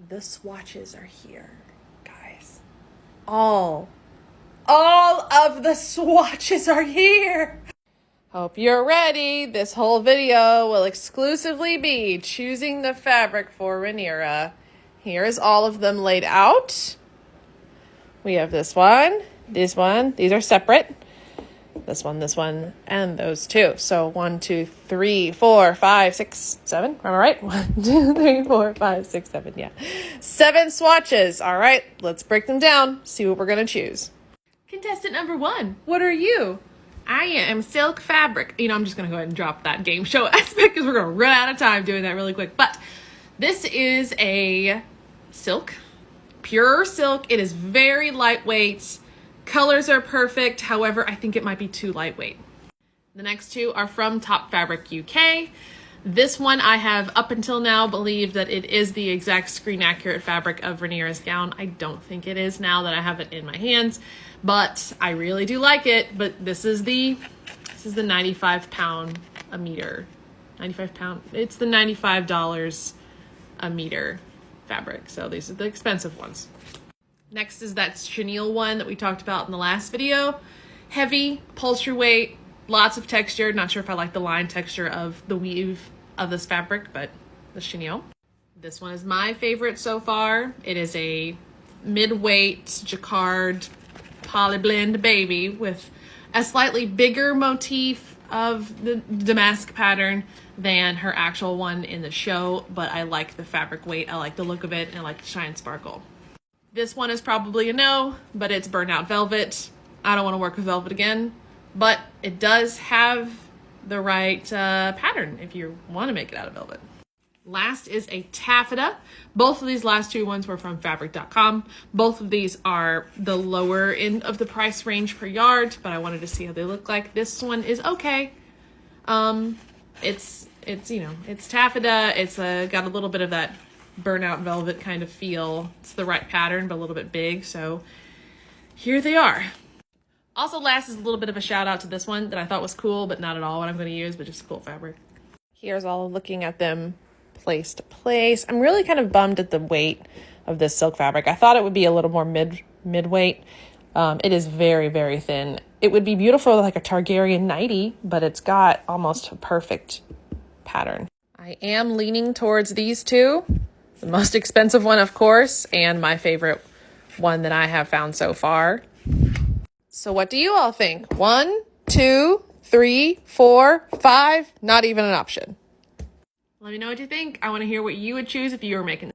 The swatches are here, guys. All of the swatches are here. Hope you're ready. This whole video will exclusively be choosing the fabric for Rhaenyra. Here's all of them laid out. We have this one, this one. These are separate. This one, and those two. So 1, 2, 3, 4, 5, 6, 7. Am I right? 1, 2, 3, 4, 5, 6, 7. Yeah. 7 swatches. All right, let's break them down. See what we're going to choose. Contestant number 1. What are you? I am silk fabric. I'm just going to go ahead and drop that game show aspect because we're going to run out of time doing that really quick. But this is a silk, pure silk. It is very lightweight. Colors are perfect. However, I think it might be too lightweight. The next two are from Top Fabric UK. This one I have up until now believed that it is the exact screen accurate fabric of Rhaenyra's gown. I don't think it is now that I have it in my hands, but I really do like it. But this is the 95 pound a meter. 95 pound. It's the $95 a meter fabric. So these are the expensive ones. Next is that chenille one that we talked about in the last video. Heavy, upholstery weight, lots of texture. Not sure if I like the line texture of the weave of this fabric, but the chenille. This one is my favorite so far. It is a mid-weight jacquard polyblend baby with a slightly bigger motif of the damask pattern than her actual one in the show, but I like the fabric weight. I like the look of it, and I like the shine sparkle. This one is probably a no, but it's burnout velvet. I don't want to work with velvet again, but it does have the right pattern if you want to make it out of velvet. Last is a taffeta. Both of these last two ones were from fabric.com. Both of these are the lower end of the price range per yard, but I wanted to see how they look like. This one is okay. It's taffeta. It's got a little bit of that burnout velvet kind of feel. It's the right pattern, but a little bit big. So here they are. Also, last is a little bit of a shout out to this one that I thought was cool, but not at all what I'm going to use, but just cool fabric. Here's all looking at them place to place. I'm really kind of bummed at the weight of this silk fabric. I thought it would be a little more mid-weight. It is very, very thin. It would be beautiful like a Targaryen nightie, but it's got almost a perfect pattern. I am leaning towards these two. The most expensive one, of course, and my favorite one that I have found so far. So what do you all think? 1, 2, 3, 4, 5, not even an option. Let me know what you think. I want to hear what you would choose if you were making